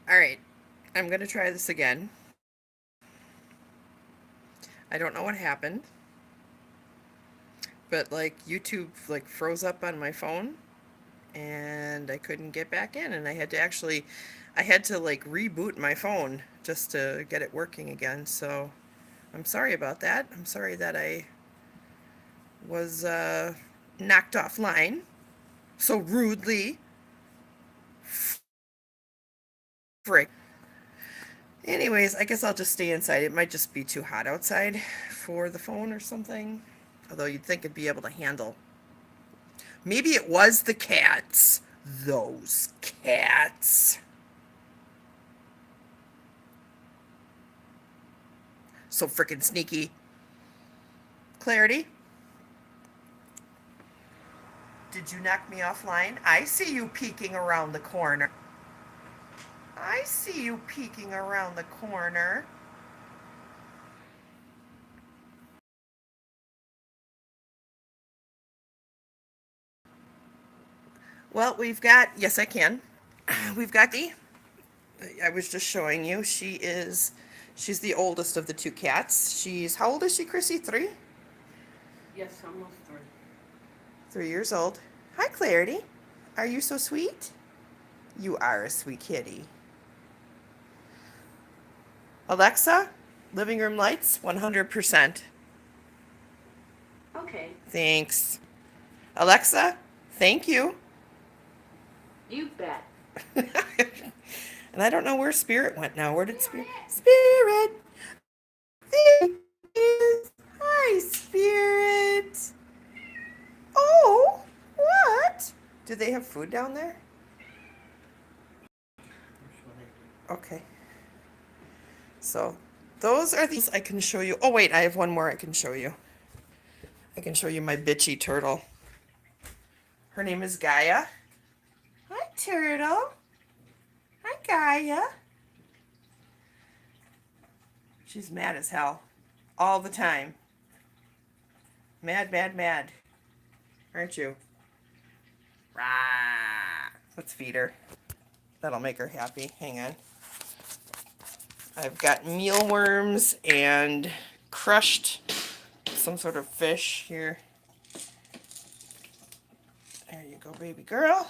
All right, I'm going to try this again. I don't know what happened, but like YouTube like froze up on my phone and I couldn't get back in and I had to like reboot my phone just to get it working again. So, I'm sorry about that. I'm sorry that I was knocked offline so rudely. Frick. Anyways, I guess I'll just stay inside. It might just be too hot outside for the phone or something. Although you'd think it'd be able to handle. Maybe it was the cats. Those cats. So frickin' sneaky. Clarity, did you knock me offline? I see you peeking around the corner. I see you peeking around the corner. Well, yes, I can. We've got I was just showing you. She's the oldest of the two cats. How old is she, Chrissy? Three? Yes, almost three. 3 years old. Hi, Clarity. Are you so sweet? You are a sweet kitty. Alexa, living room lights, 100%. Okay. Thanks. Alexa, thank you. You bet. And I don't know where Spirit went now. Where did Spirit? Spirit! There he is. Hi, Spirit. Oh, what? Do they have food down there? Okay. So, those are these I can show you. Oh, wait, I have one more I can show you. I can show you my bitchy turtle. Her name is Gaia. Hi, turtle. Hi, Gaia. She's mad as hell. All the time. Mad, mad, mad. Aren't you? Rah. Let's feed her. That'll make her happy. Hang on. I've got mealworms and crushed some sort of fish here. There you go, baby girl.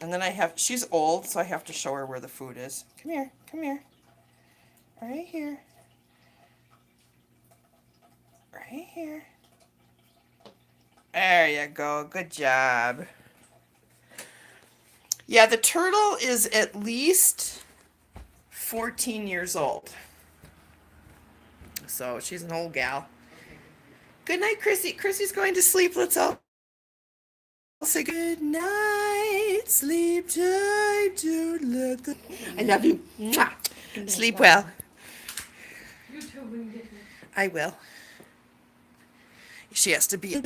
And then she's old, so I have to show her where the food is. Come here, come here. Right here. Right here. There you go, good job. Yeah, the turtle is at least 14 years old. So she's an old gal. Good night, Chrissy. Chrissy's going to sleep. Let's all say good night. Sleep tight. Don't let the... I love you. Mwah. Sleep well. You too when you get here. I will. She has to be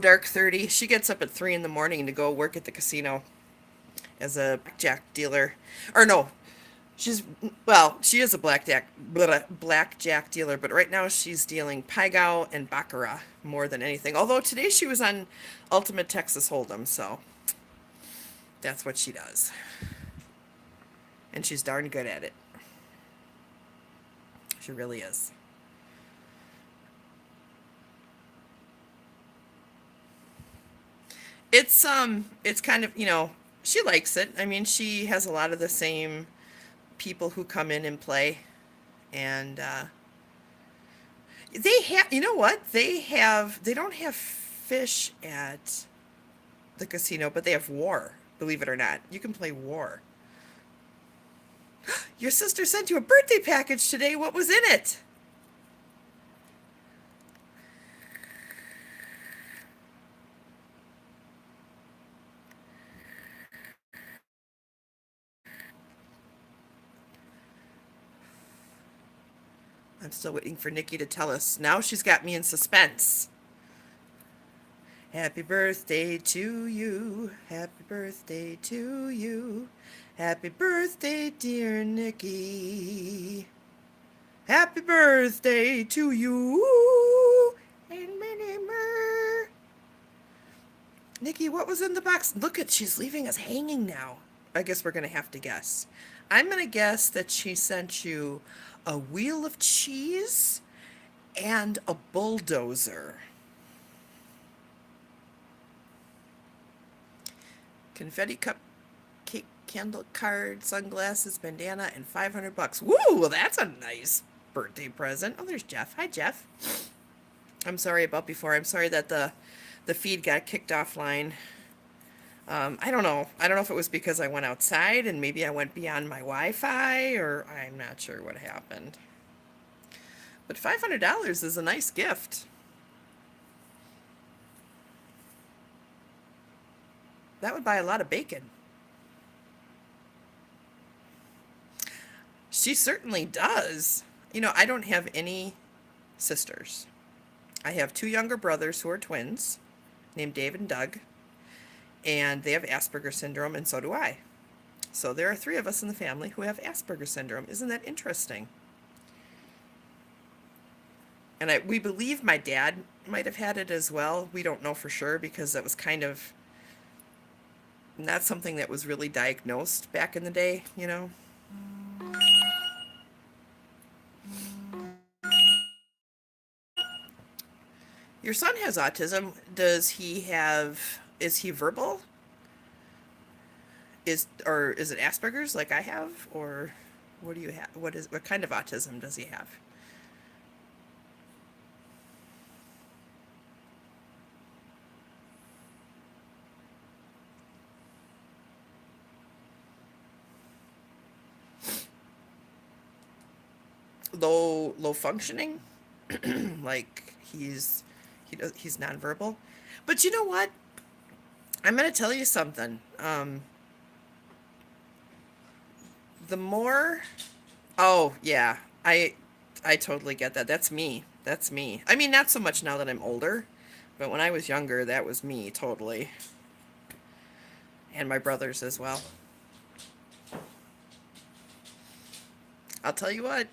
dark 30. She gets up at 3 in the morning to go work at the casino as a blackjack dealer. Or no, she is a blackjack dealer, but right now she's dealing Pai Gow and Baccarat more than anything. Although today she was on Ultimate Texas Hold'em, so that's what she does. And she's darn good at it. She really is. It's kind of, she likes it. I mean, she has a lot of the same people who come in and play, and they have, you know what? They don't have fish at the casino, but they have war. Believe it or not, you can play war. Your sister sent you a birthday package today. What was in it? I'm still waiting for Nikki to tell us. Now she's got me in suspense. Happy birthday to you. Happy birthday to you. Happy birthday, dear Nikki. Happy birthday to you. And many more. Nikki, what was in the box? Look at, she's leaving us hanging now. I guess we're going to have to guess. I'm going to guess that she sent you a wheel of cheese and a bulldozer. Confetti cupcake, candle card, sunglasses, bandana, and $500. Woo, well, that's a nice birthday present. Oh, there's Jeff. Hi, Jeff. I'm sorry about before. I'm sorry that the feed got kicked offline. I don't know. I don't know if it was because I went outside and maybe I went beyond my Wi-Fi, or I'm not sure what happened. But $500 is a nice gift. That would buy a lot of bacon. She certainly does. You know, I don't have any sisters. I have two younger brothers who are twins, named Dave and Doug, and they have Asperger's syndrome, and so do I. So there are three of us in the family who have Asperger's syndrome. Isn't that interesting? And we believe my dad might have had it as well. We don't know for sure because that was kind of not something that was really diagnosed back in the day, you know. Your son has autism. Is he verbal? Is it Asperger's like I have? Or what do you have? What kind of autism does he have? Low functioning? Like he's nonverbal. But you know what? I'm going to tell you something. The more, oh yeah, I totally get that. That's me. That's me. I mean, not so much now that I'm older, but when I was younger, that was me totally. And my brothers as well. I'll tell you what,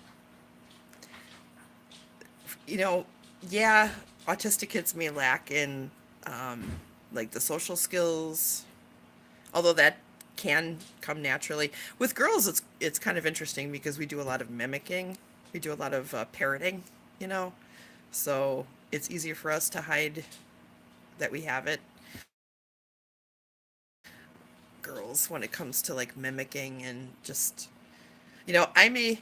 you know, yeah, autistic kids may lack in like the social skills, although that can come naturally. With girls, it's kind of interesting because we do a lot of mimicking, we do a lot of parroting, you know, so it's easier for us to hide that we have it. Girls, when it comes to like mimicking and just, you know, I may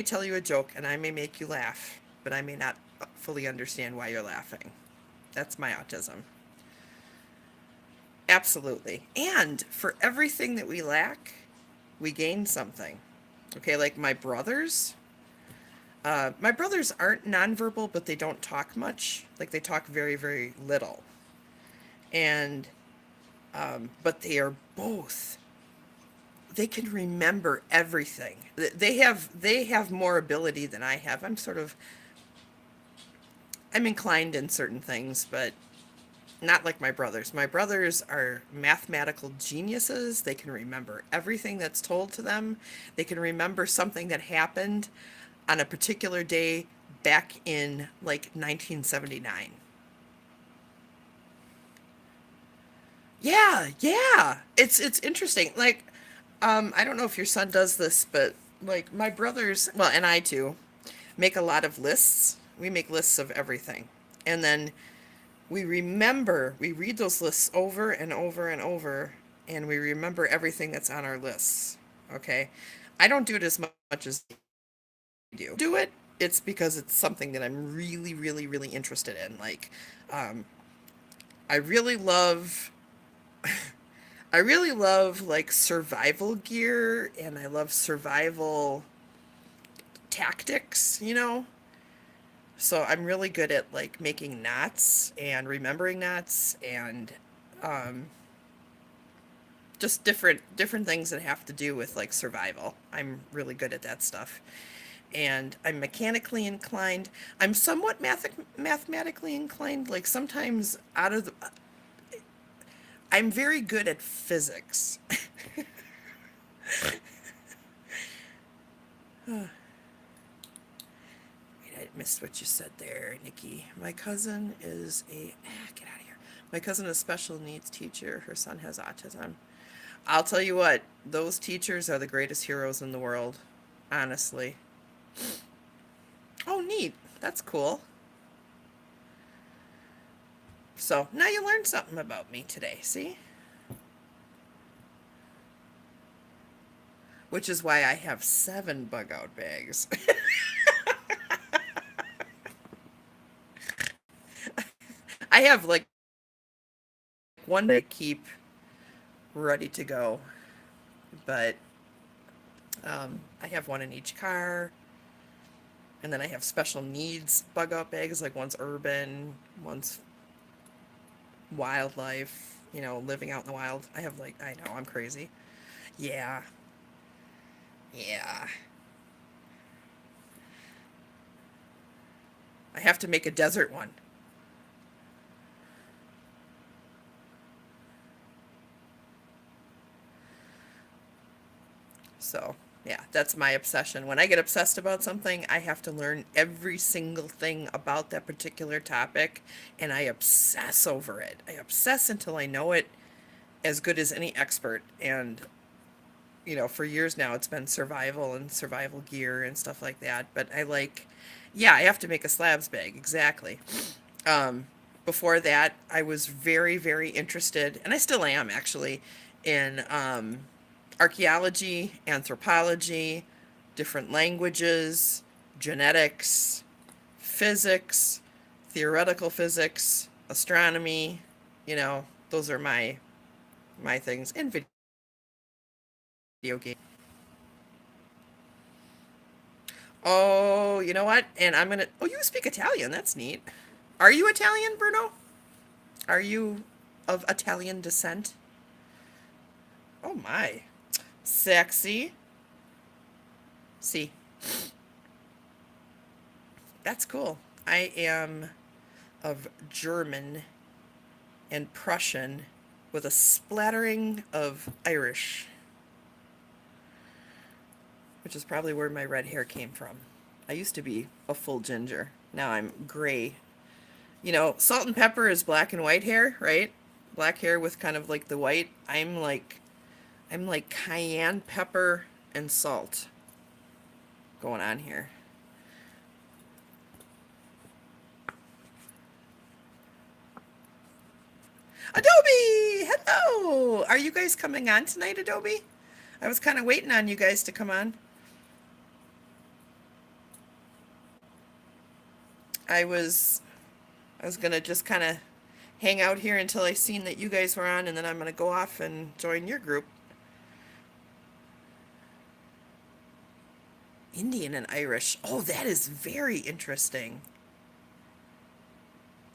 tell you a joke and I may make you laugh, but I may not fully understand why you're laughing. That's my autism. Absolutely. And for everything that we lack, we gain something. Okay, like my brothers aren't nonverbal, but they don't talk much. Like they talk very, very little. And, but they can remember everything. They have more ability than I have. I'm inclined in certain things, but not like my brothers. My brothers are mathematical geniuses. They can remember everything that's told to them. They can remember something that happened on a particular day back in like 1979. Yeah, yeah. It's interesting. Like, I don't know if your son does this, but like my brothers, well, and I too, make a lot of lists. We make lists of everything. And then we read those lists over and over and over, and we remember everything that's on our lists. Okay? I don't do it as much as you do it. It's because it's something that I'm really, really, really interested in. Like, um, I really love I really love like survival gear, and I love survival tactics, you know? So I'm really good at like making knots and remembering knots and um, just different things that have to do with like survival. I'm really good at that stuff. And I'm mechanically inclined. I'm somewhat mathematically inclined. Like sometimes I'm very good at physics. I missed what you said there, Nikki. My cousin is get out of here. My cousin is a special needs teacher. Her son has autism. I'll tell you what, those teachers are the greatest heroes in the world, honestly. Oh, neat. That's cool. So now you learned something about me today, see? Which is why I have 7 bug out bags. I have like one to keep ready to go, but I have one in each car. And then I have special needs bug out bags, like one's urban, one's wildlife, living out in the wild. I have like, I know, I'm crazy. Yeah, yeah. I have to make a desert one. So, yeah, that's my obsession. When I get obsessed about something, I have to learn every single thing about that particular topic, and I obsess over it. I obsess until I know it as good as any expert. And, for years now, it's been survival and survival gear and stuff like that. But yeah, I have to make a slabs bag, exactly. Um, Before that, I was very, very interested, and I still am actually, in archaeology, anthropology, different languages, genetics, physics, theoretical physics, astronomy. Those are my things, and video game. Oh, you know what? And I'm gonna. Oh, you speak Italian. That's neat. Are you Italian, Bruno? Are you of Italian descent? Oh my. Sexy. See, that's cool. I am of German and Prussian with a splattering of Irish, which is probably where my red hair came from. I used to be a full ginger. Now I'm gray. Salt and pepper is black and white hair, right? Black hair with kind of like the white. I'm like cayenne pepper and salt going on here. Adobe! Hello! Are you guys coming on tonight, Adobe? I was kind of waiting on you guys to come on. I was I was gonna just kind of hang out here until I seen that you guys were on, and then I'm gonna go off and join your group. Indian and Irish. Oh, that is very interesting.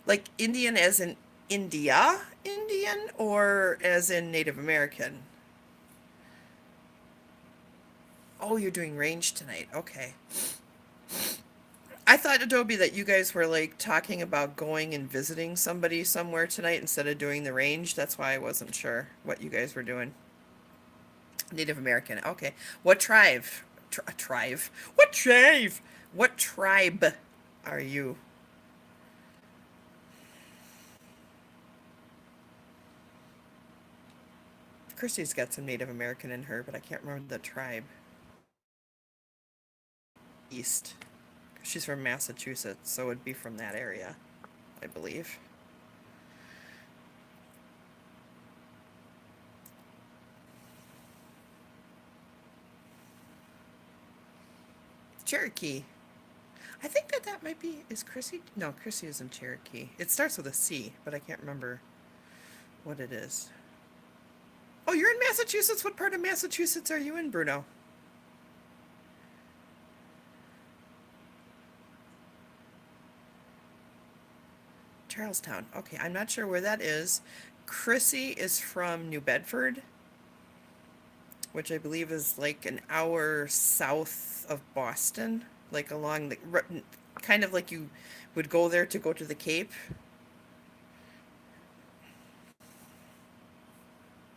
Like Indian as in India Indian, or as in Native American? Oh, you're doing range tonight. Okay. I thought, Adobe, that you guys were like talking about going and visiting somebody somewhere tonight instead of doing the range. That's why I wasn't sure what you guys were doing. Native American. Okay. What tribe? Tribe. What tribe? What tribe are you? Christy's got some Native American in her, but I can't remember the tribe. East. She's from Massachusetts, so it'd be from that area, I believe. Cherokee. I think that might be. Is Chrissy? No, Chrissy is in Cherokee. It starts with a C, but I can't remember what it is. Oh, you're in Massachusetts? What part of Massachusetts are you in, Bruno? Charlestown. Okay, I'm not sure where that is. Chrissy is from New Bedford, which I believe is like an hour south of Boston, like along the kind of like you would go there to go to the Cape.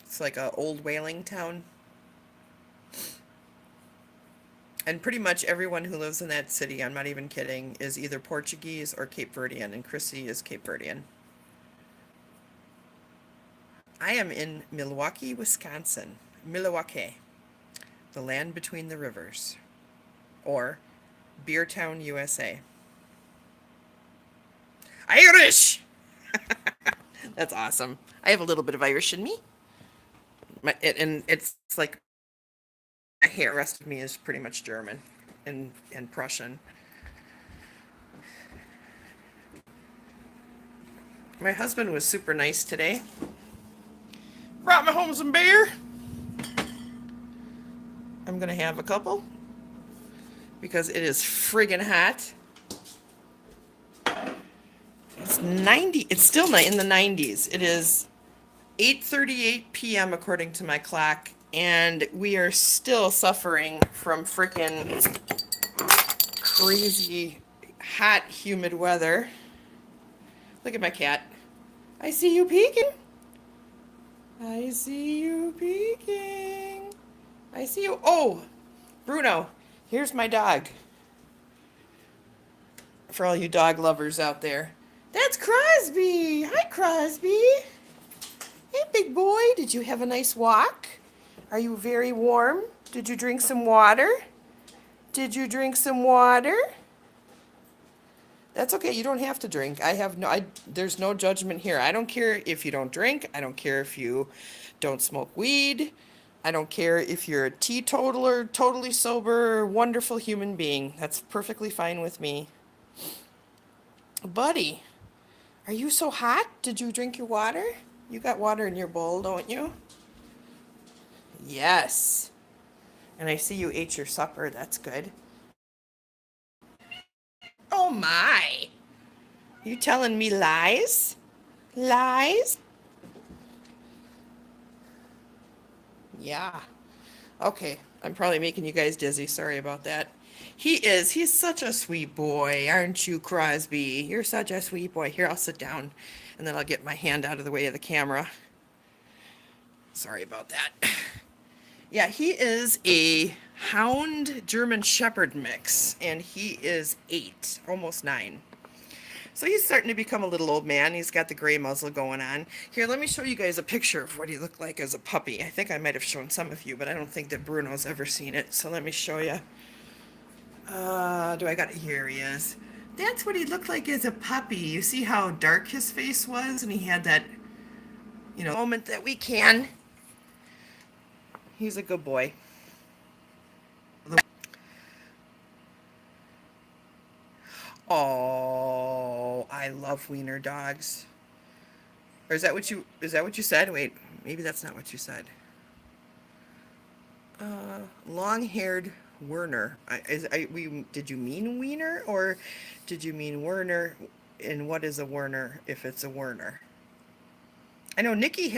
It's like a old whaling town. And pretty much everyone who lives in that city, I'm not even kidding, is either Portuguese or Cape Verdean, and Chrissy is Cape Verdean. I am in Milwaukee, Wisconsin. Milwaukee, the land between the rivers, or Beertown, USA. Irish! That's awesome. I have a little bit of Irish in me. And it's like my hair, the rest of me is pretty much German and Prussian. My husband was super nice today. Brought me home some beer. I'm gonna have a couple because it is friggin' hot. It's 90. It's still in the 90s. It is 8:38 p.m. according to my clock, and we are still suffering from frickin' crazy hot, humid weather. Look at my cat. I see you peeking. I see you peeking. I see you. Oh, Bruno, here's my dog. For all you dog lovers out there. That's Crosby. Hi, Crosby. Hey, big boy. Did you have a nice walk? Are you very warm? Did you drink some water? Did you drink some water? That's okay. You don't have to drink. There's no judgment here. I don't care if you don't drink. I don't care if you don't smoke weed. I don't care if you're a teetotaler, totally sober, wonderful human being. That's perfectly fine with me. Buddy, are you so hot? Did you drink your water? You got water in your bowl, don't you? Yes. And I see you ate your supper. That's good. Oh my. You telling me lies? Lies? Yeah. Okay. I'm probably making you guys dizzy. Sorry about that. He is. He's such a sweet boy, aren't you, Crosby? You're such a sweet boy. Here, I'll sit down, and then I'll get my hand out of the way of the camera. Sorry about that. Yeah, he is a Hound German Shepherd mix, and he is 8, almost 9. So he's starting to become a little old man. He's got the gray muzzle going on. Here, let me show you guys a picture of what he looked like as a puppy. I think I might have shown some of you, but I don't think that Bruno's ever seen it. So let me show you. Do I got it? Here he is. That's what he looked like as a puppy. You see how dark his face was? And he had that, moment that we can. He's a good boy. Oh, I love wiener dogs. Or is that what you said? Wait, maybe that's not what you said. Long-haired Werner. Did you mean wiener or did you mean Werner? And what is a Werner if it's a Werner? I know Nikki,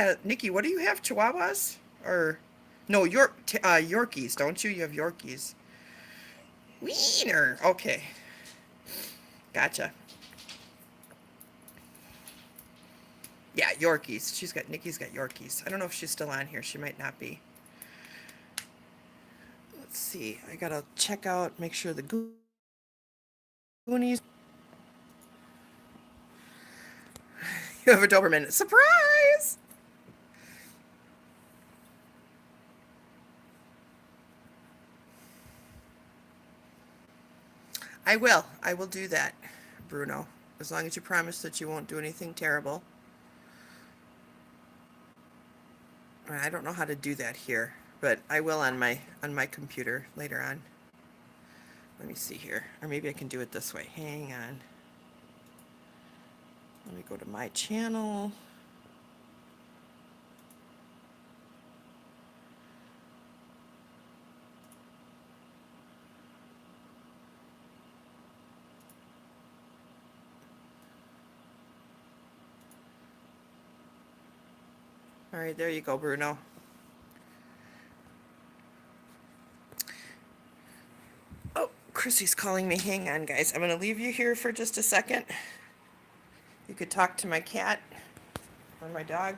what do you have? Chihuahuas? Or no, Yorkies, don't you? You have Yorkies. Wiener. Okay. Gotcha. Yeah, Yorkies. Nikki's got Yorkies. I don't know if she's still on here. She might not be. Let's see. I gotta check out, make sure the Goonies. You have a Doberman. Surprise! I will. I will do that, Bruno. As long as you promise that you won't do anything terrible. I don't know how to do that here, but I will on my computer later on. Let me see here. Or maybe I can do it this way. Hang on. Let me go to my channel. All right, there you go, Bruno. Oh, Chrissy's calling me. Hang on, guys. I'm going to leave you here for just a second. You could talk to my cat or my dog.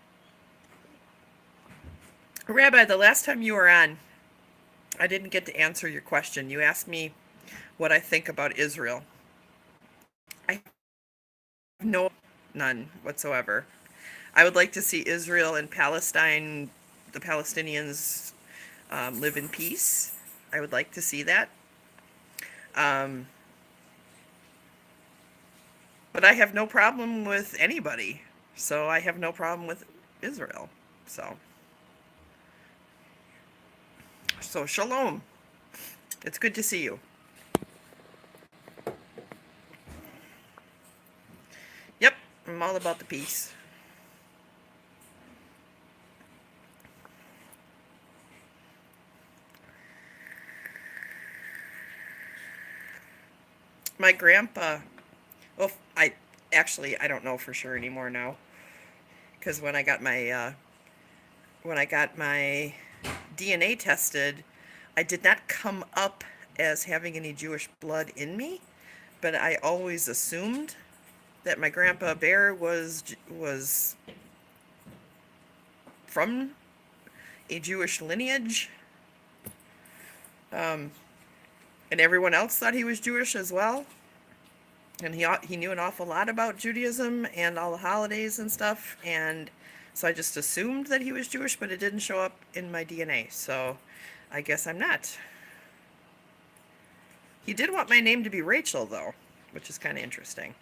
Rabbi, the last time you were on, I didn't get to answer your question. You asked me what I think about Israel. I have none whatsoever. I would like to see Israel and Palestine, the Palestinians, live in peace. I would like to see that. Um, but I have no problem with anybody. So I have no problem with Israel. So shalom. It's good to see you. Yep, I'm all about the peace. My grandpa, well, I don't know for sure anymore now, because when I got my DNA tested, I did not come up as having any Jewish blood in me, but I always assumed that my grandpa Bear was from a Jewish lineage, and everyone else thought he was Jewish as well. And he knew an awful lot about Judaism and all the holidays and stuff, and so I just assumed that he was Jewish, but it didn't show up in my DNA, so I guess I'm not. He did want my name to be Rachel, though, which is kind of interesting,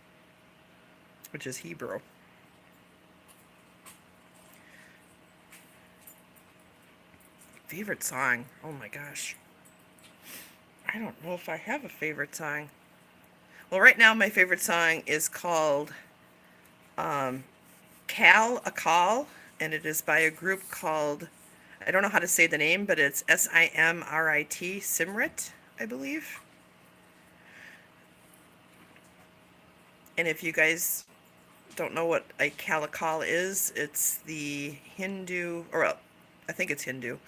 which is Hebrew. Favorite song? Oh my gosh. I don't know if I have a favorite song. Well, right now my favorite song is called Kal Akal, and it is by a group called, I don't know how to say the name, but it's Simrit, Simrit, I believe. And if you guys don't know what a Kal Akal is, it's the Hindu, or I think it's Hindu,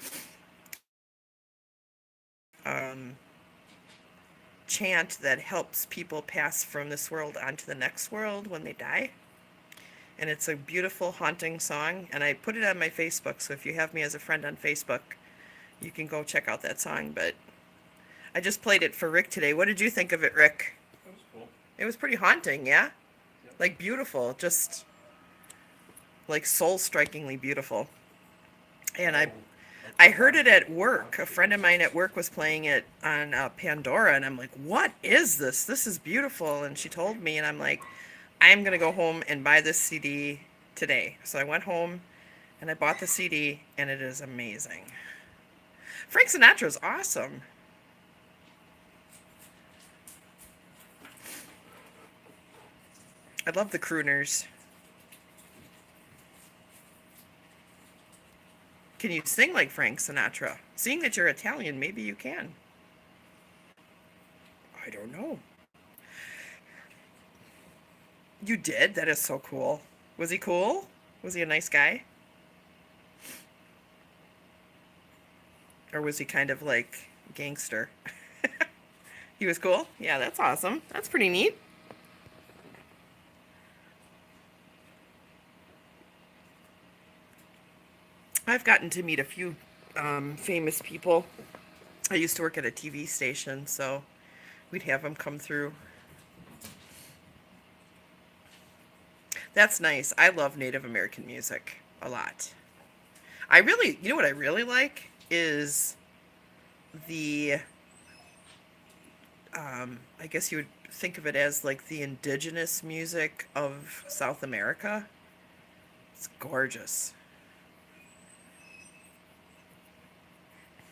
chant that helps people pass from this world onto the next world when they die. And it's a beautiful, haunting song, and I put it on my Facebook, so if you have me as a friend on Facebook, you can go check out that song. But I just played it for Rick today. What did you think of it, Rick? That was cool. It was pretty haunting, yeah? Yep. Like beautiful, just like soul-strikingly beautiful. And I heard it at work. A friend of mine at work was playing it on Pandora, and I'm like, what is this? This is beautiful. And she told me, and I'm like, I'm going to go home and buy this CD today. So I went home and I bought the CD, and it is amazing. Frank Sinatra is awesome. I love the crooners. Can you sing like Frank Sinatra? Seeing that you're Italian, maybe you can. I don't know. You did? That is so cool. Was he cool? Was he a nice guy? Or was he kind of like gangster? He was cool? Yeah, that's awesome. That's pretty neat. I've gotten to meet a few famous people. I used to work at a TV station, so we'd have them come through. That's nice. I love Native American music a lot. You know what I really like is the, I guess you would think of it as like the indigenous music of South America. It's gorgeous.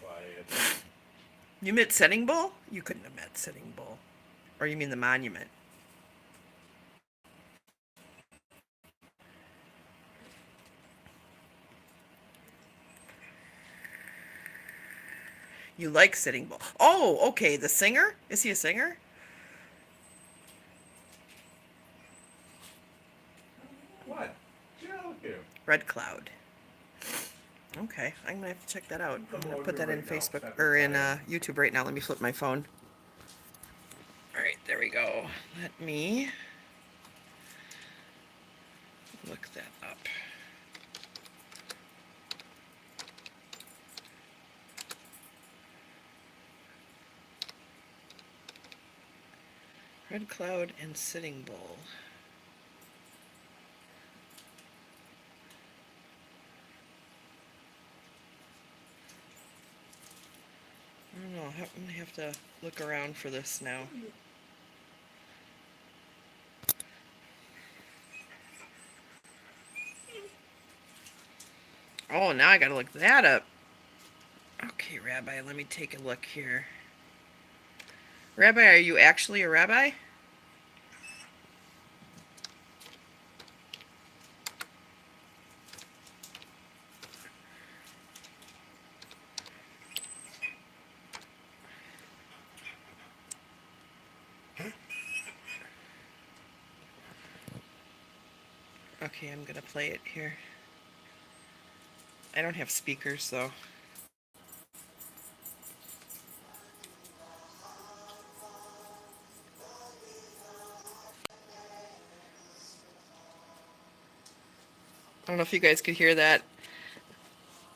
Quiet. You met Sitting Bull? You couldn't have met Sitting Bull. Or you mean the monument? You like Sitting Bull. Oh, okay. The singer? Is he a singer? What? Yeah, look at him. Red Cloud. Okay, I'm gonna have to check that out. I'm gonna put that in Right now. Facebook or in YouTube right now. Let me flip my phone. All right, there we go. Let me look that up. Red Cloud and Sitting Bull. I don't know. I'm gonna have to look around for this now. Oh, now I gotta look that up. Okay, Rabbi, let me take a look here. Rabbi, are you actually a rabbi? Okay, I'm gonna play it here. I don't have speakers, though. I don't know if you guys could hear that.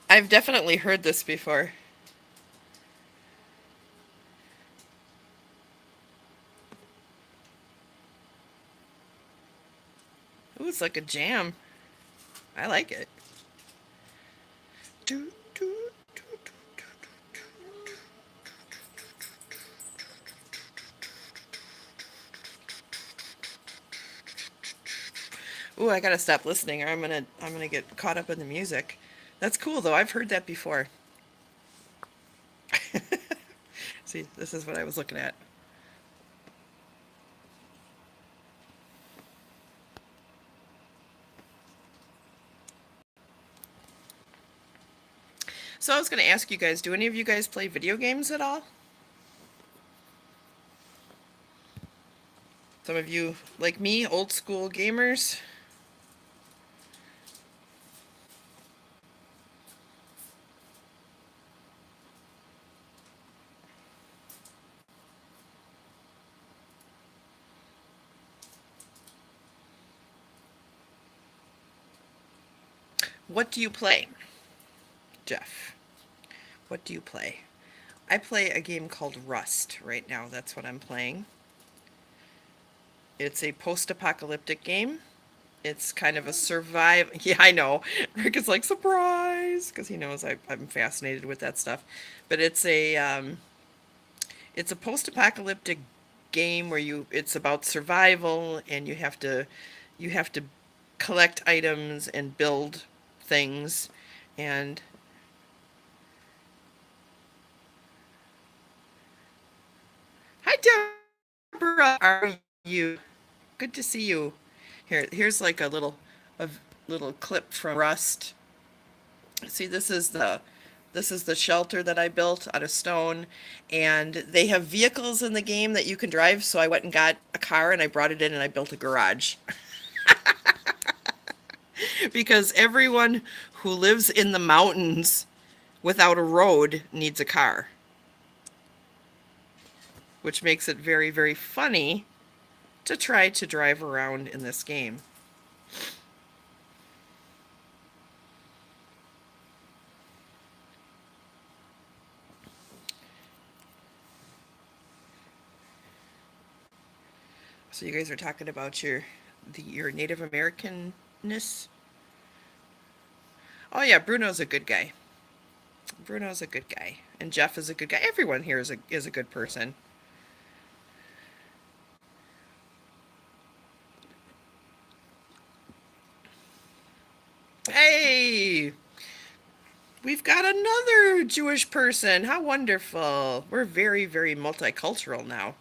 I've definitely heard this before. Ooh, it's like a jam. I like it. Ooh, I gotta stop listening or I'm gonna get caught up in the music. That's cool though. I've heard that before. See, this is what I was looking at. So I was gonna ask you guys, do any of you guys play video games at all? Some of you, like me, old school gamers? What do you play, Jeff? What do you play? I play a game called Rust right now. That's what I'm playing. It's a post-apocalyptic game. It's kind of a survive. Yeah, I know. Rick is like, surprise, because he knows I'm fascinated with that stuff. But it's a post-apocalyptic game where it's about survival and you have to collect items and build things and hi Deborah, how are you? Good to see you. Here's like a little clip from Rust. See, this is the shelter that I built out of stone, and they have vehicles in the game that you can drive. So I went and got a car and I brought it in and I built a garage. Because everyone who lives in the mountains without a road needs a car, which makes it very, very funny to try to drive around in this game. So you guys are talking about your Native Americanness. Oh yeah, Bruno's a good guy. Bruno's a good guy, and Jeff is a good guy. Everyone here is a good person. Hey, we've got another Jewish person. How wonderful! We're very, very multicultural now.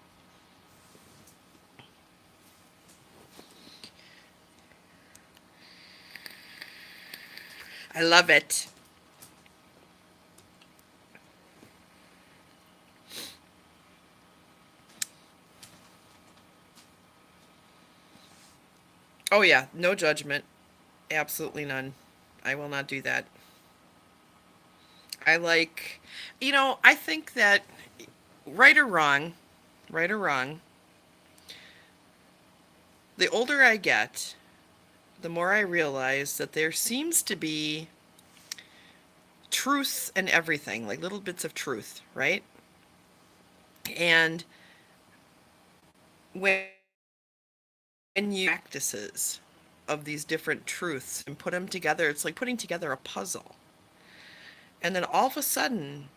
I love it. Oh yeah, no judgment. Absolutely none. I will not do that. I like, I think that right or wrong, right or wrong, the older I get, the more I realize that there seems to be truth in everything, like little bits of truth, right? And when and you practices of these different truths and put them together, it's like putting together a puzzle. And then all of a sudden,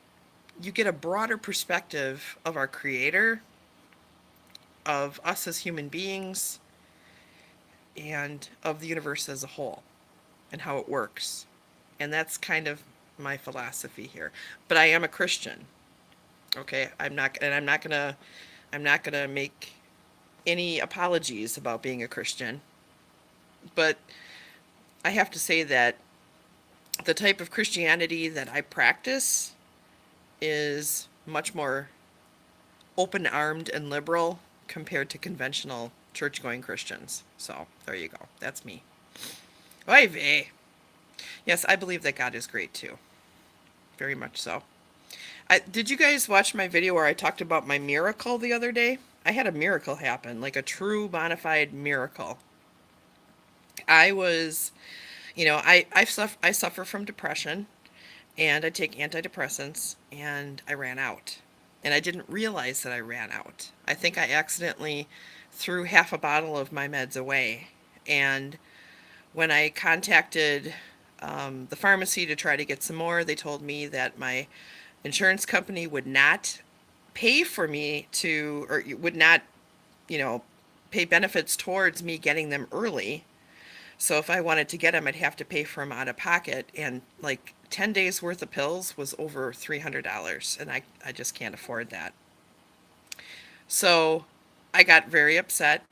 you get a broader perspective of our Creator, of us as human beings, and of the universe as a whole and how it works. And that's kind of my philosophy here. But I am a Christian. Okay? I'm not going to make any apologies about being a Christian. But I have to say that the type of Christianity that I practice is much more open-armed and liberal compared to conventional church-going Christians. So there you go. That's me. Oy vey. Yes, I believe that God is great too. Very much so. Did you guys watch my video where I talked about my miracle the other day? I had a miracle happen, like a true bona fide miracle. I was, I suffer from depression, and I take antidepressants, and I ran out. And I didn't realize that I ran out. I think I accidentally threw half a bottle of my meds away. And when I contacted the pharmacy to try to get some more, they told me that my insurance company would not pay for me to, or would not, pay benefits towards me getting them early. So if I wanted to get them, I'd have to pay for them out of pocket. And like 10 days worth of pills was over $300. And I just can't afford that. So I got very upset.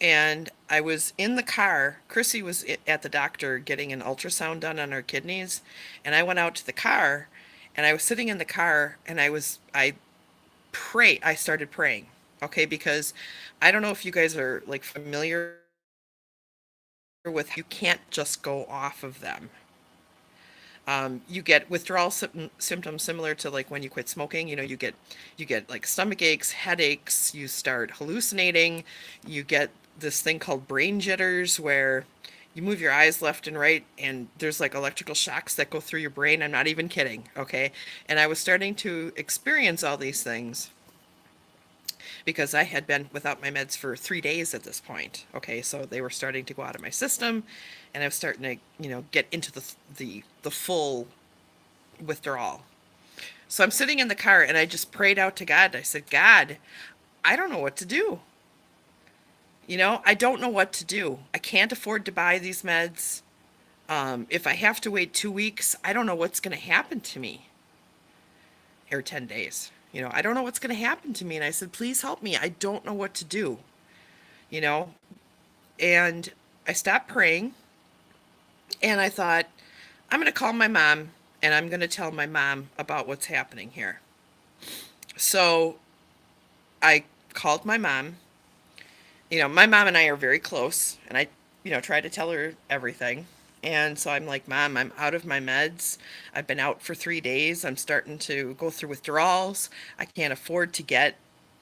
And I was in the car. Chrissy was at the doctor getting an ultrasound done on her kidneys. And I went out to the car. And I was sitting in the car. And I started praying. Okay, because I don't know if you guys are like familiar with, you can't just go off of them. You get withdrawal symptoms similar to like when you quit smoking. You get like stomach aches, headaches, you start hallucinating, you get this thing called brain jitters where you move your eyes left and right and there's like electrical shocks that go through your brain. I'm not even kidding, okay? And I was starting to experience all these things because I had been without my meds for 3 days at this point. Okay, so they were starting to go out of my system, and I was starting to, get into the full withdrawal. So I'm sitting in the car, and I just prayed out to God. I said, God, I don't know what to do. I don't know what to do. I can't afford to buy these meds. If I have to wait 2 weeks, I don't know what's going to happen to me. Or 10 days. I don't know what's going to happen to me. And I said, please help me. I don't know what to do. And I stopped praying. And I thought, I'm going to call my mom. And I'm going to tell my mom about what's happening here. So I called my mom. My mom and I are very close. And I, tried to tell her everything. And so I'm like, Mom, I'm out of my meds. I've been out for 3 days. I'm starting to go through withdrawals. I can't afford to get,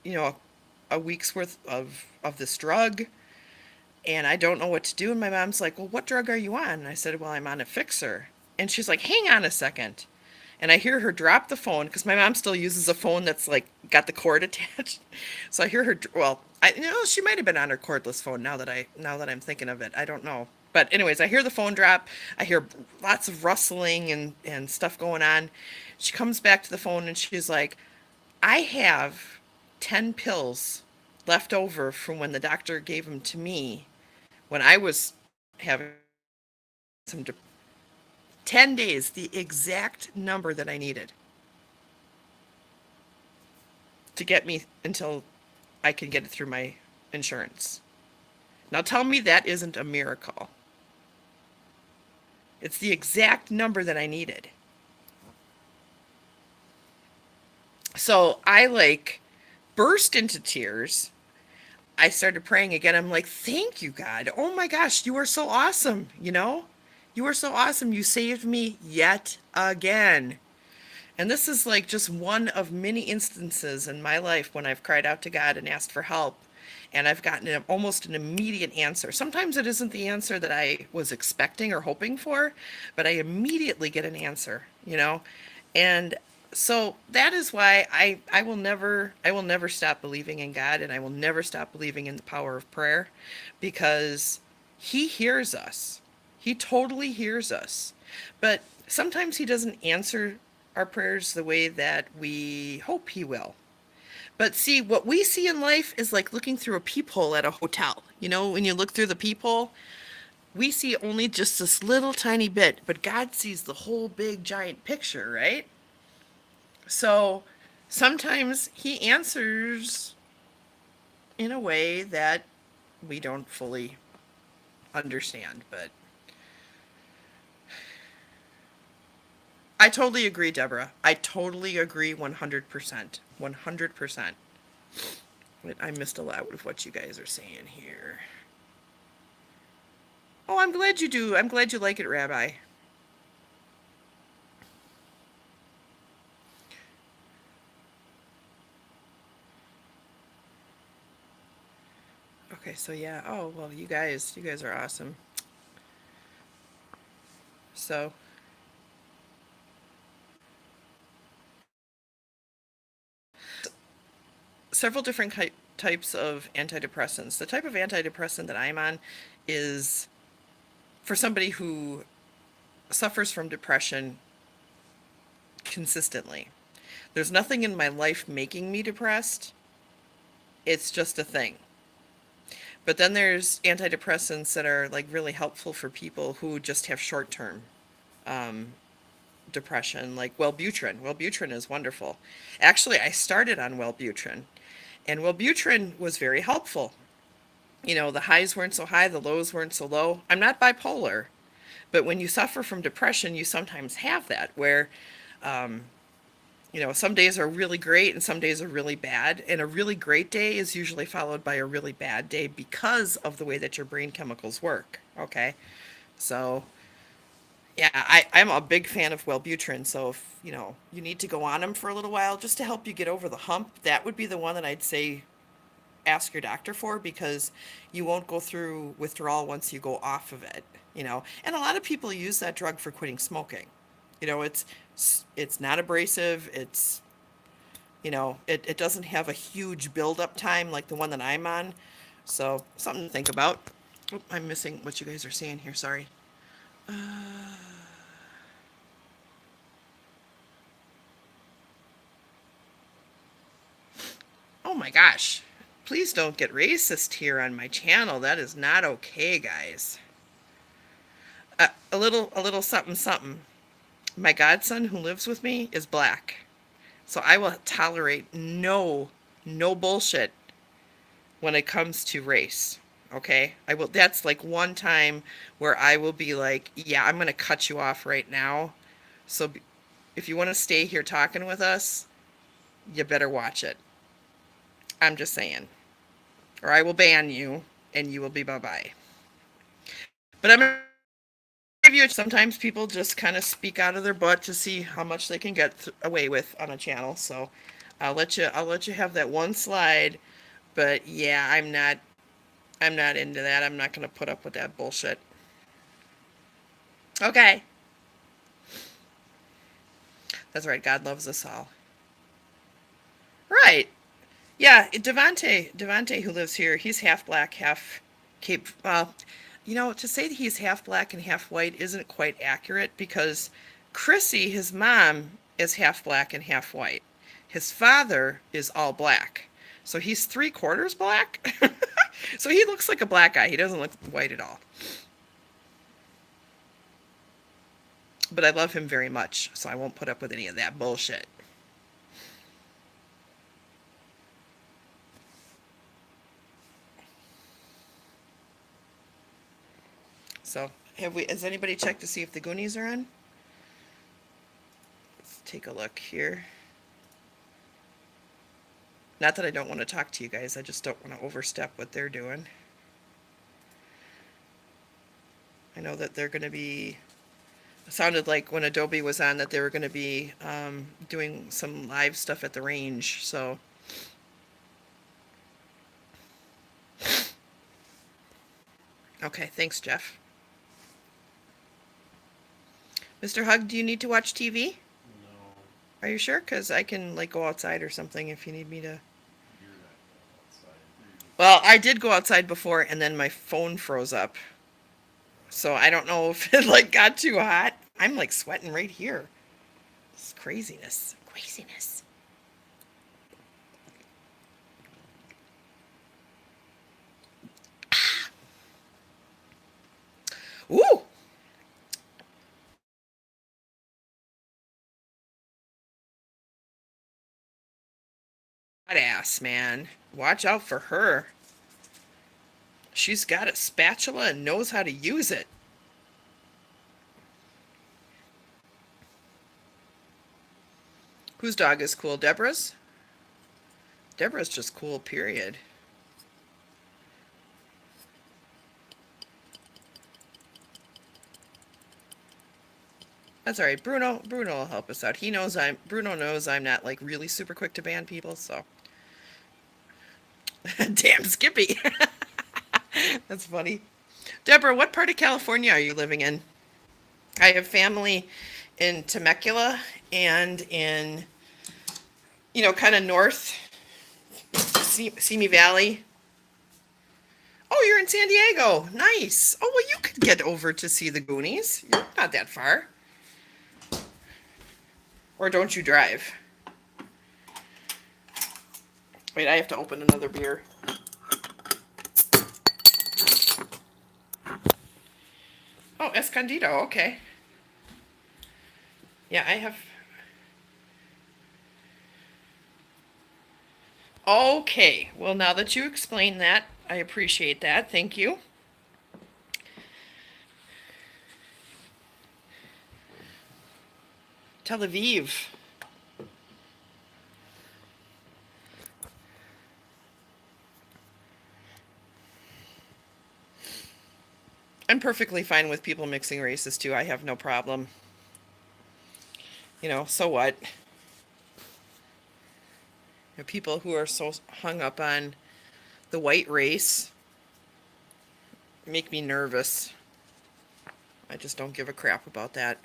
a week's worth of this drug. And I don't know what to do. And my mom's like, well, what drug are you on? And I said, well, I'm on a fixer. And she's like, hang on a second. And I hear her drop the phone because my mom still uses a phone that's like got the cord attached. So I hear her, she might have been on her cordless phone now that I'm thinking of it. I don't know. But anyways, I hear the phone drop. I hear lots of rustling and stuff going on. She comes back to the phone and she's like, I have 10 pills left over from when the doctor gave them to me when I was having 10 days, the exact number that I needed to get me until I could get it through my insurance. Now tell me that isn't a miracle. It's the exact number that I needed. So I burst into tears. I started praying again. I'm like, thank you, God. Oh my gosh, you are so awesome. You are so awesome. You saved me yet again. And this is like just one of many instances in my life when I've cried out to God and asked for help. And I've gotten almost an immediate answer. Sometimes it isn't the answer that I was expecting or hoping for, but I immediately get an answer, And So that is why I will never stop believing in God, and I will never stop believing in the power of prayer, because he hears us. He totally hears us. But sometimes he doesn't answer our prayers the way that we hope he will. But see, what we see in life is like looking through a peephole at a hotel. You know, when you look through the peephole, we see only just this little tiny bit, but God sees the whole big giant picture, right? So sometimes he answers in a way that we don't fully understand, but I totally agree, Deborah. I totally agree 100%. 100%. I missed a lot of what you guys are saying here. Oh, I'm glad you do. I'm glad you like it, Rabbi. Okay, so yeah. Oh, well, you guys are awesome. So, several different types of antidepressants. The type of antidepressant that I'm on is for somebody who suffers from depression consistently. There's nothing in my life making me depressed. It's just a thing. But then there's antidepressants that are like really helpful for people who just have short-term um, depression, like Wellbutrin. Wellbutrin is wonderful. Actually, I started on Wellbutrin, and Wellbutrin was very helpful. You know, the highs weren't so high, the lows weren't so low. I'm not bipolar, but when you suffer from depression, you sometimes have that where, um, you know, some days are really great and some days are really bad. And a really great day is usually followed by a really bad day because of the way that your brain chemicals work. Okay. So, yeah, I'm a big fan of Wellbutrin. So, if, you know, you need to go on them for a little while just to help you get over the hump, that would be the one that I'd say ask your doctor for, because you won't go through withdrawal once you go off of it, you know. And a lot of people use that drug for quitting smoking. You know, it's not abrasive. It's, you know, it doesn't have a huge buildup time like the one that I'm on. So something to think about. Oh, I'm missing what you guys are saying here. Sorry. Uh, oh my gosh. Please don't get racist here on my channel. That is not okay, guys. A little something something. My godson who lives with me is black. So I will tolerate no bullshit when it comes to race. Okay? I will That's like one time where I will be like, yeah, I'm going to cut you off right now. So if you want to stay here talking with us, you better watch it. I'm just saying. Or I will ban you and you will be bye-bye. But I'm going to give you, sometimes people just kind of speak out of their butt to see how much they can get away with on a channel. So I'll let you have that one slide. But yeah, I'm not into that. I'm not going to put up with that bullshit. Okay. That's right. God loves us all. Right. Yeah, Devante who lives here, he's half black, half Cape. Well, you know, to say that he's half black and half white isn't quite accurate, because Chrissy, his mom, is half black and half white. His father is all black. So he's three-quarters black. So he looks like a black guy. He doesn't look white at all. But I love him very much, so I won't put up with any of that bullshit. So, has anybody checked to see if the Goonies are on? Let's take a look here. Not that I don't want to talk to you guys, I just don't want to overstep what they're doing. I know that they're going to be, it sounded like when Adobe was on that they were going to be doing some live stuff at the range, so. Okay, thanks, Jeff. Mr. Hug, do you need to watch TV? No. Are you sure? Because I can like go outside or something if you need me to. You're not going outside. Well, I did go outside before and then my phone froze up. So I don't know if it like got too hot. I'm like sweating right here. It's craziness. Craziness. Ooh! Hot ass, man. Watch out for her. She's got a spatula and knows how to use it. Whose dog is cool? Deborah's? Deborah's just cool, period. That's all right. Bruno will help us out. Bruno knows I'm not like really super quick to ban people, so. Damn Skippy. That's funny. Deborah, what part of California are you living in? I have family in Temecula and in, kind of north, Simi Valley. Oh, you're in San Diego. Nice. Oh, well, you could get over to see the Goonies. You're not that far. Or don't you drive? Wait, I have to open another beer. Oh, Escondido, okay. Yeah, I have... Okay, well, now that you explained that, I appreciate that. Thank you. Tel Aviv. I'm perfectly fine with people mixing races too. I have no problem. So what? People who are so hung up on the white race make me nervous. I just don't give a crap about that.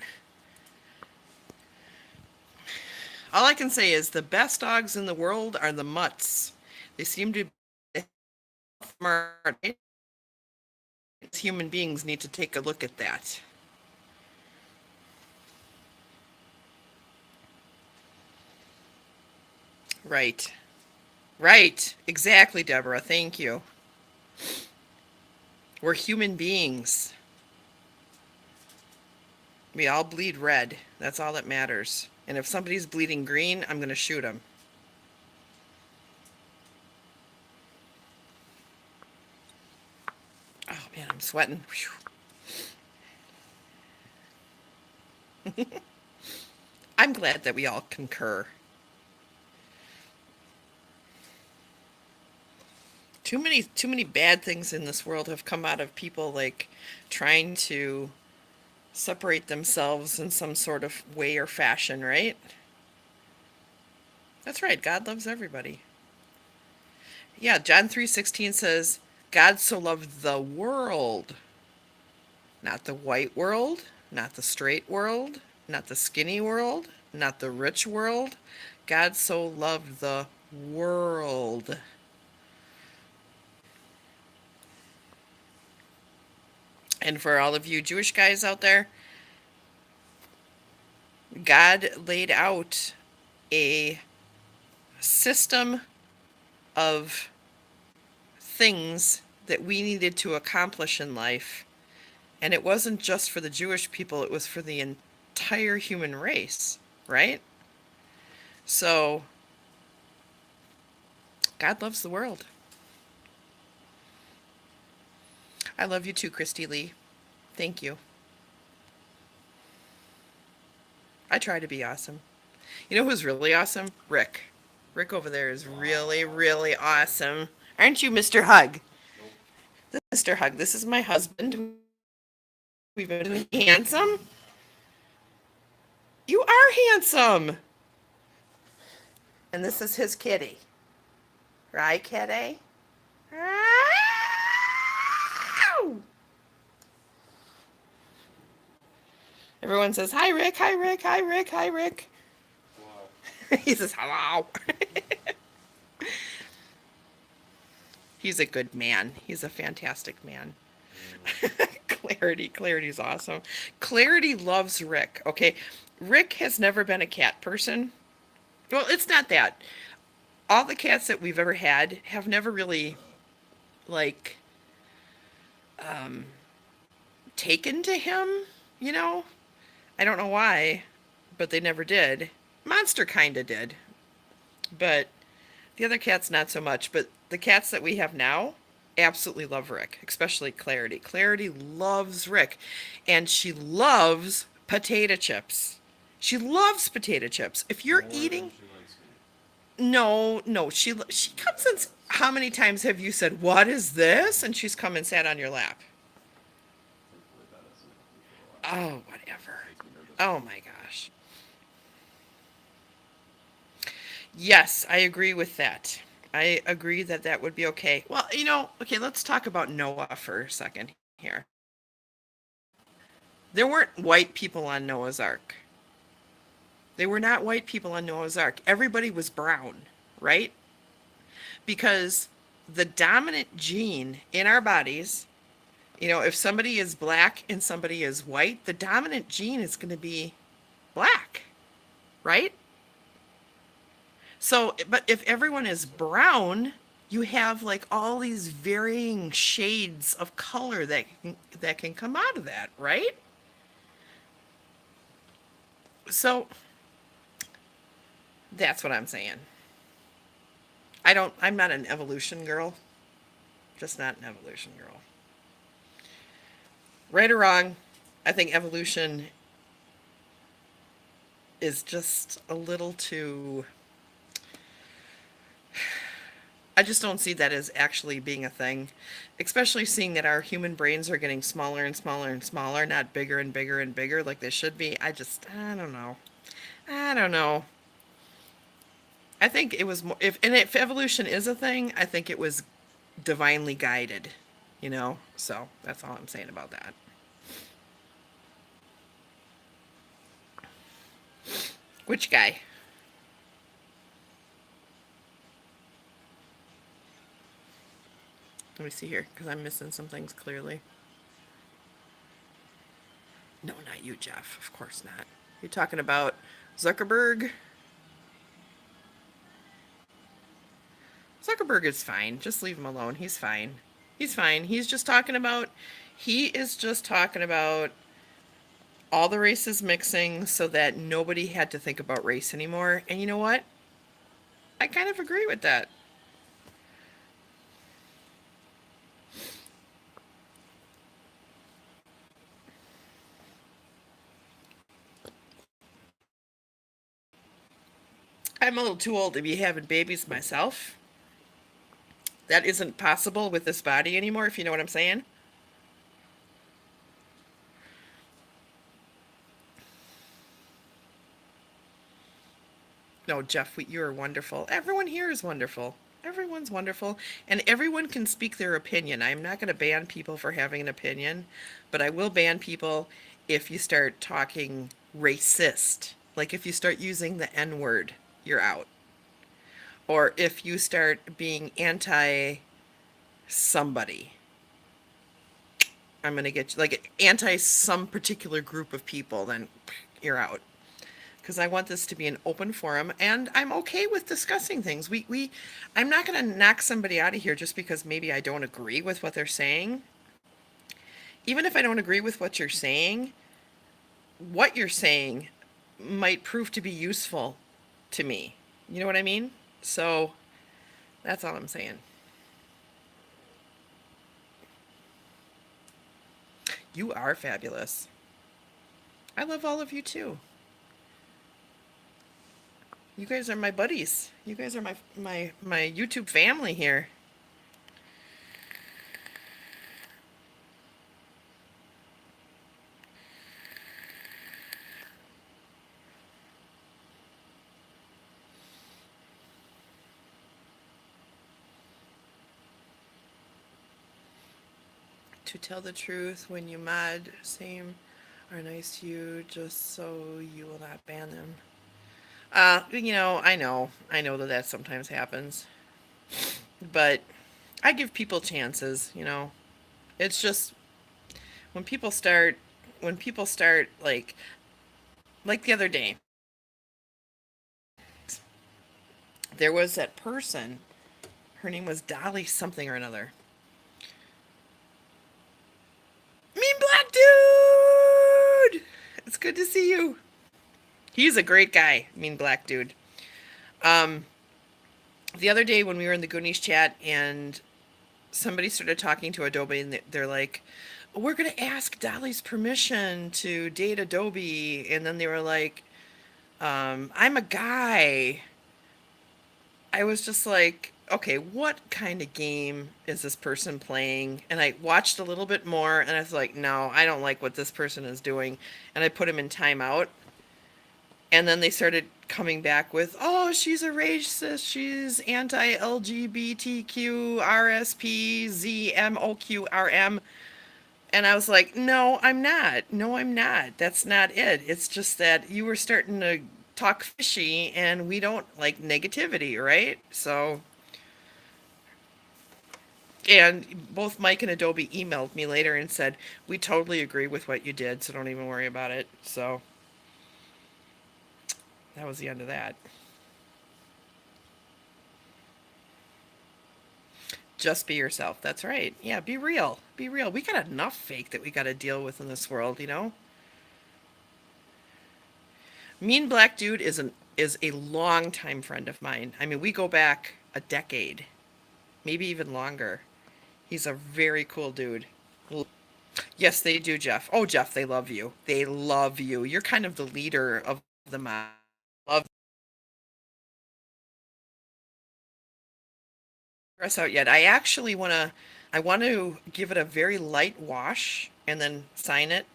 All I can say is the best dogs in the world are the mutts. They seem to be smart. Human beings need to take a look at that. Right. Right. Exactly, Deborah. Thank you. We're human beings. We all bleed red. That's all that matters. And if somebody's bleeding green, I'm going to shoot them. Oh, man, I'm sweating. I'm glad that we all concur. Too many bad things in this world have come out of people like trying to separate themselves in some sort of way or fashion, right? That's right. God loves everybody. Yeah, John 3:16 says, God so loved the world, not the white world, not the straight world, not the skinny world, not the rich world. God so loved the world. And for all of you Jewish guys out there, God laid out a system of things that we needed to accomplish in life. And it wasn't just for the Jewish people, it was for the entire human race, right? So, God loves the world. I love you too, Christy Lee. Thank you. I try to be awesome. You know who's really awesome? Rick. Rick over there is really, really awesome. Aren't you, Mr. Hug? Nope. Mr. Hug, this is my husband. We've been doing handsome. You are handsome. And this is his kitty. Right, kitty? Everyone says, hi, Rick, hi, Rick, hi, Rick, hi, Rick. Wow. He says hello. He's a good man. He's a fantastic man. Clarity's awesome. Clarity loves Rick. Okay, Rick has never been a cat person. Well, it's not that. All the cats that we've ever had have never really like taken to him, you know? I don't know why, but they never did. Monster kinda did, but the other cats not so much. But the cats that we have now absolutely love Rick, especially Clarity. Clarity loves Rick, and she loves potato chips. She loves potato chips. If you're More than eating, she likes me. no, she comes and how many times have you said, "What is this?" And she's come and sat on your lap. Thankfully that hasn't happened for a while. Oh, whatever. Makes me nervous. Oh my gosh. Yes, I agree with that. I agree that that would be okay. Well, okay, let's talk about Noah for a second here. There weren't white people on Noah's Ark. They were not white people on Noah's Ark. Everybody was brown, right? Because the dominant gene in our bodies, if somebody is black and somebody is white, the dominant gene is going to be black, right? So, but if everyone is brown, you have like all these varying shades of color that can come out of that, right? So, that's what I'm saying. I'm not an evolution girl. Just not an evolution girl. Right or wrong, I think evolution is just a little too. I just don't see that as actually being a thing, especially seeing that our human brains are getting smaller and smaller and smaller, not bigger and bigger and bigger like they should be. I don't know. I don't know. I think it was more, if evolution is a thing, I think it was divinely guided. So that's all I'm saying about that. Which guy? Let me see here, because I'm missing some things clearly. No, not you, Jeff. Of course not. You're talking about Zuckerberg? Zuckerberg is fine. Just leave him alone. He's fine. He's fine. He is just talking about all the races mixing so that nobody had to think about race anymore. And you know what? I kind of agree with that. I'm a little too old to be having babies myself. That isn't possible with this body anymore, if you know what I'm saying. No, Jeff, you are wonderful. Everyone here is wonderful. Everyone's wonderful. And everyone can speak their opinion. I'm not going to ban people for having an opinion, but I will ban people if you start talking racist. Like if you start using the N word, you're out. Or if you start being anti somebody, I'm going to get you, like anti some particular group of people, then you're out. Because I want this to be an open forum, and I'm okay with discussing things. I'm not going to knock somebody out of here just because maybe I don't agree with what they're saying. Even if I don't agree with what you're saying might prove to be useful to me. You know what I mean? So that's all I'm saying. You are fabulous. I love all of you too. You guys are my buddies. You guys are my YouTube family here. To tell the truth, when you mod, same are nice to you just so you will not ban them. I know that that sometimes happens, but I give people chances. It's just when people start, like the other day, there was that person. Her name was Dolly something or another. Mean Black Dude! It's good to see you. He's a great guy, Mean Black Dude. Um, the other day when we were in the Goonies chat and somebody started talking to Adobe and they're like, we're going to ask Dolly's permission to date Adobe. And then they were like, I'm a guy. I was just like, okay, what kind of game is this person playing? And I watched a little bit more and I was like, no, I don't like what this person is doing. And I put him in timeout. And then they started coming back with, oh, she's a racist. She's anti LGBTQ, RSP, ZMOQRM. And I was like, no, I'm not. No, I'm not. That's not it. It's just that you were starting to talk fishy and we don't like negativity, right? So, and both Mike and Adobe emailed me later and said, we totally agree with what you did, so don't even worry about it. So, that was the end of that. Just be yourself. That's right. Yeah, be real. Be real. We got enough fake that we got to deal with in this world. Mean Black Dude is a long-time friend of mine. I mean, we go back a decade, maybe even longer. He's a very cool dude. Yes, they do, Jeff. Oh, Jeff, they love you. They love you. You're kind of the leader of the mob. Love dress out yet. I want to give it a very light wash and then sign it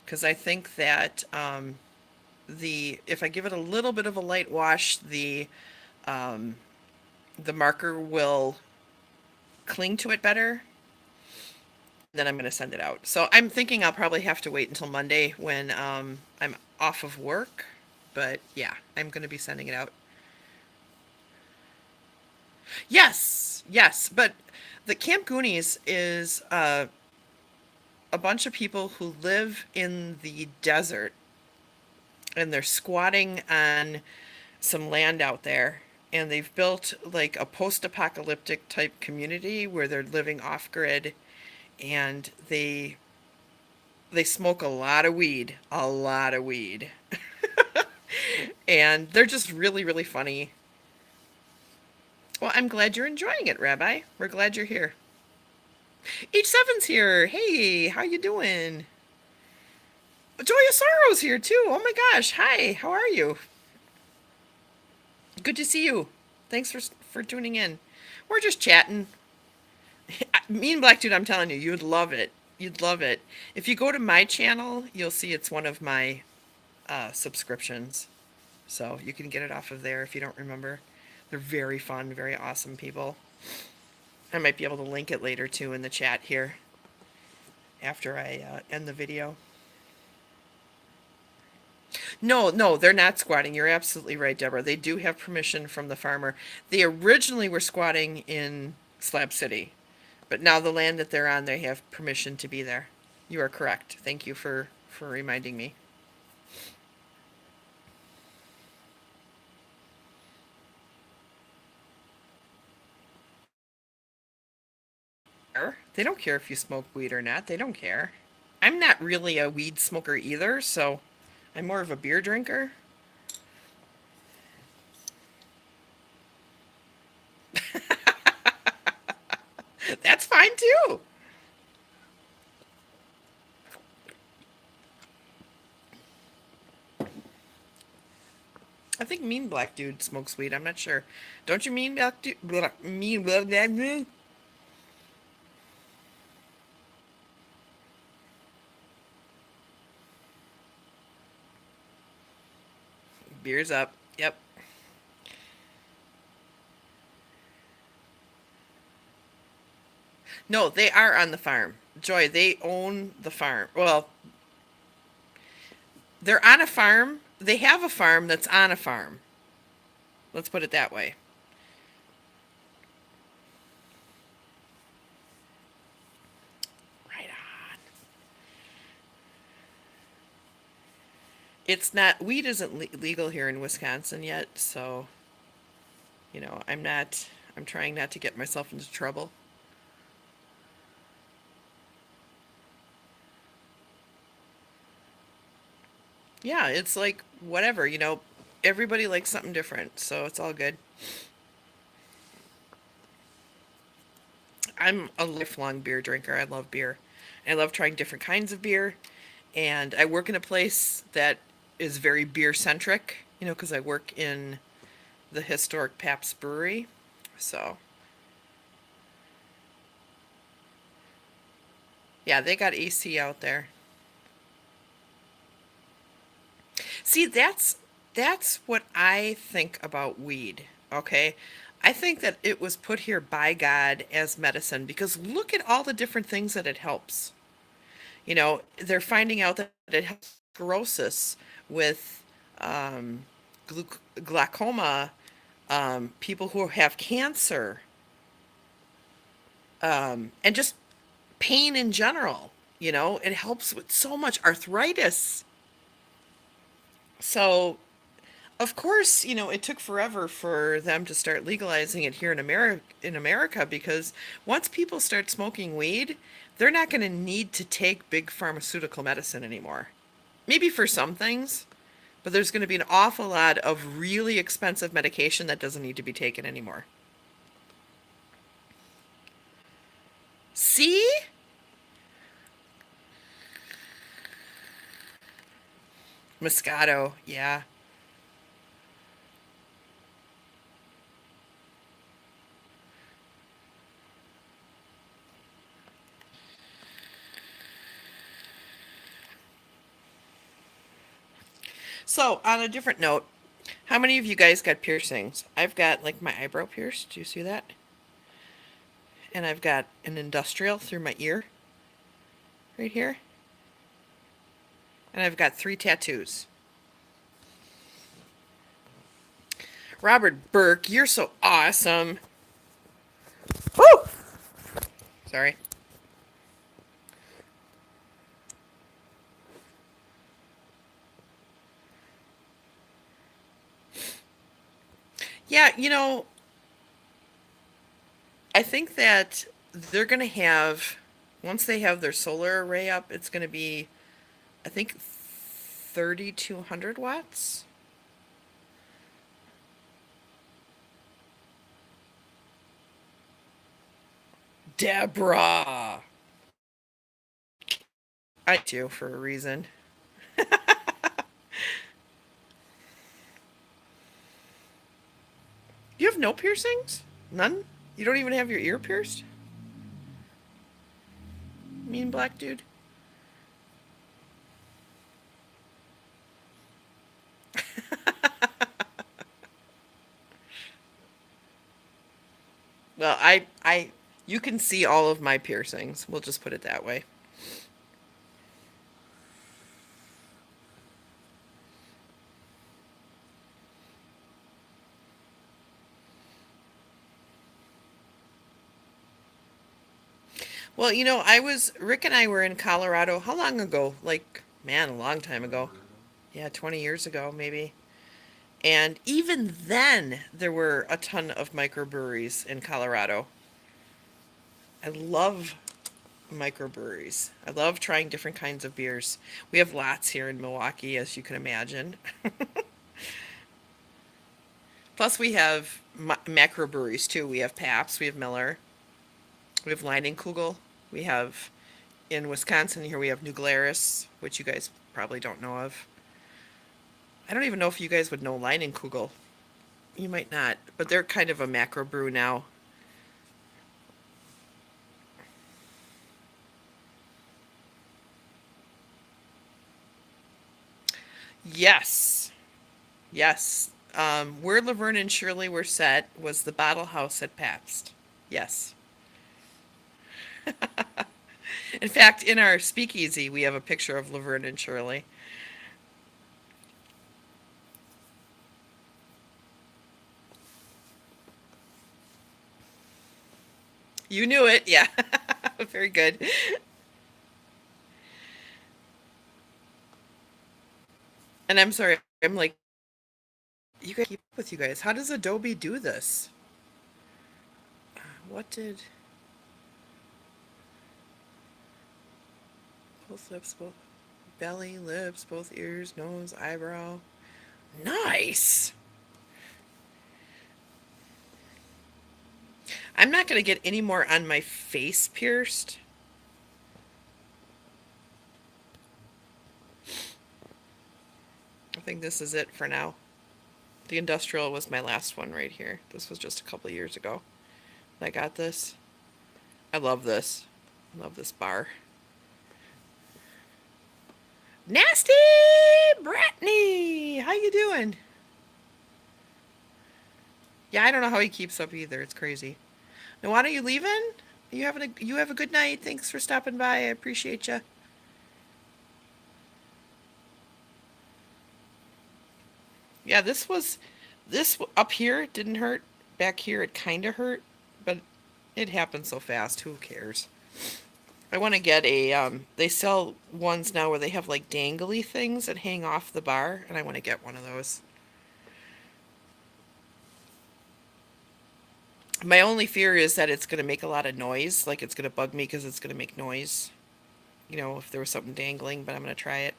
because I think that the if I give it a little bit of a light wash, um, the marker will cling to it better. Then I'm going to send it out. So I'm thinking I'll probably have to wait until Monday when I'm off of work. But yeah, I'm going to be sending it out. Yes, yes. But the Camp Goonies is a bunch of people who live in the desert and they're squatting on some land out there. And they've built like a post apocalyptic type community where they're living off grid and they smoke a lot of weed. And they're just really, really funny. Well, I'm glad you're enjoying it, Rabbi. We're glad you're here. H7's here. Hey, how you doing? Joya Sorrow's here too. Oh my gosh. Hi. How are you? Good to see you. Thanks for tuning in. We're just chatting. Me and Black Dude, I'm telling you, you'd love it. You'd love it. If you go to my channel, you'll see it's one of my subscriptions. So you can get it off of there if you don't remember. They're very fun, very awesome people. I might be able to link it later too in the chat here after I end the video. No, no, they're not squatting. You're absolutely right, Deborah. They do have permission from the farmer. They originally were squatting in Slab City, but now the land that they're on, they have permission to be there. You are correct. Thank you for reminding me. They don't care if you smoke weed or not. They don't care. I'm not really a weed smoker either, so I'm more of a beer drinker. That's fine too. I think Mean Black Dude smokes weed. I'm not sure. Don't you mean Black Dude? Mean Black Dude? Beers up. Yep. No, they are on the farm. Joy, they own the farm. Well, they're on a farm. They have a farm that's on a farm. Let's put it that way. Right on. It's not, weed isn't legal here in Wisconsin yet, so, I'm trying not to get myself into trouble. Yeah, it's like whatever, everybody likes something different, so it's all good. I'm a lifelong beer drinker. I love beer. I love trying different kinds of beer, and I work in a place that is very beer centric, because I work in the historic Pabst Brewery. So, yeah, they got AC out there. See, that's what I think about weed, okay? I think that it was put here by God as medicine because look at all the different things that it helps. They're finding out that it helps sclerosis with um, glaucoma, people who have cancer, and just pain in general. It helps with so much arthritis. So, of course, it took forever for them to start legalizing it here in America because once people start smoking weed, they're not going to need to take big pharmaceutical medicine anymore. Maybe for some things, but there's going to be an awful lot of really expensive medication that doesn't need to be taken anymore. See? Moscato, yeah. So, on a different note, how many of you guys got piercings? I've got like my eyebrow pierced. Do you see that? And I've got an industrial through my ear right here. And I've got 3 tattoos. Robert Burke, you're so awesome. Woo! Sorry. Yeah, I think that they're going to have, once they have their solar array up, it's going to be, I think, 3,200 watts. Deborah! I do for a reason. You have no piercings? None? You don't even have your ear pierced? Mean black dude? Well, you can see all of my piercings. We'll just put it that way. Well, Rick and I were in Colorado. How long ago? Like, man, a long time ago. Yeah, 20 years ago, maybe. And even then, there were a ton of microbreweries in Colorado. I love microbreweries. I love trying different kinds of beers. We have lots here in Milwaukee, as you can imagine. Plus, we have macrobreweries too. We have Pabst, we have Miller, we have Leinenkugel, we have in Wisconsin here we have New Glarus, which you guys probably don't know of. I don't even know if you guys would know Leinenkugel. You might not, but they're kind of a macro brew now. Yes, yes. Where Laverne and Shirley were set was the Bottle House at Pabst. Yes. In fact, in our speakeasy, we have a picture of Laverne and Shirley. You knew it, yeah. Very good. And I'm sorry, I'm like, you gotta keep up with you guys. How does Adobe do this? What did both lips, both belly, lips, both ears, nose, eyebrow? Nice. I'm not gonna get any more on my face pierced. I think this is it for now. The industrial was my last one right here. This was just a couple years ago. I got this. I love this. I love this bar. Nasty Brittany! How you doing? Yeah, I don't know how he keeps up either. It's crazy. Now, why are you leaving? You have a good night. Thanks for stopping by. I appreciate you. Yeah, this up here didn't hurt. Back here it kind of hurt, but it happened so fast. Who cares? I want to get they sell ones now where they have like dangly things that hang off the bar, and I want to get one of those. My only fear is that it's going to make a lot of noise, like it's going to bug me because it's going to make noise. You know, if there was something dangling, but I'm going to try it.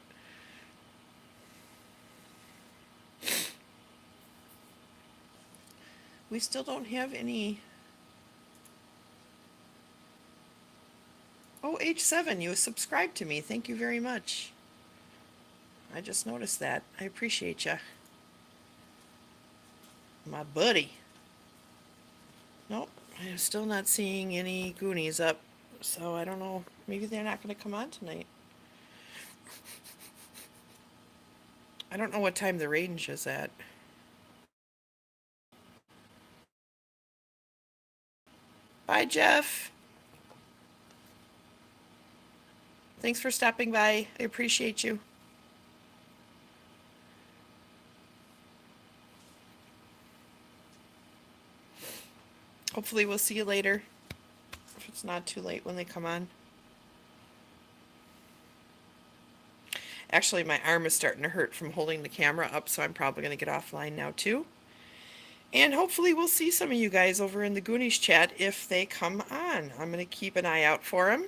We still don't have any. Oh, H7, you subscribed to me. Thank you very much. I just noticed that. I appreciate you. My buddy. Nope, I'm still not seeing any Goonies up, so I don't know. Maybe they're not going to come on tonight. I don't know what time the range is at. Bye, Jeff. Thanks for stopping by. I appreciate you. Hopefully we'll see you later, if it's not too late when they come on. Actually, my arm is starting to hurt from holding the camera up, so I'm probably going to get offline now too. And hopefully we'll see some of you guys over in the Goonies chat if they come on. I'm going to keep an eye out for them.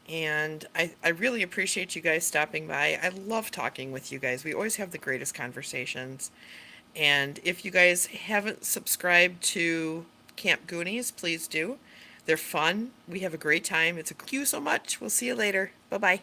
And I really appreciate you guys stopping by. I love talking with you guys. We always have the greatest conversations. And if you guys haven't subscribed to Camp Goonies, please do. They're fun. We have a great time. Thank you so much. We'll see you later. Bye-bye.